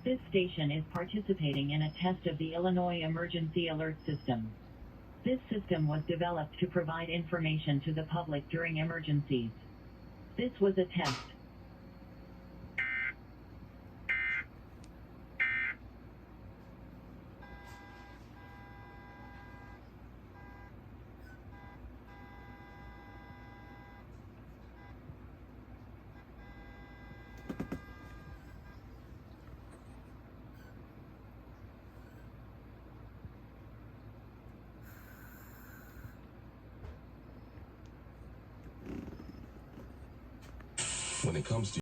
This station is participating in a test of the Illinois Emergency Alert System. This system was developed to provide information to the public during emergencies. This was a test. When it comes to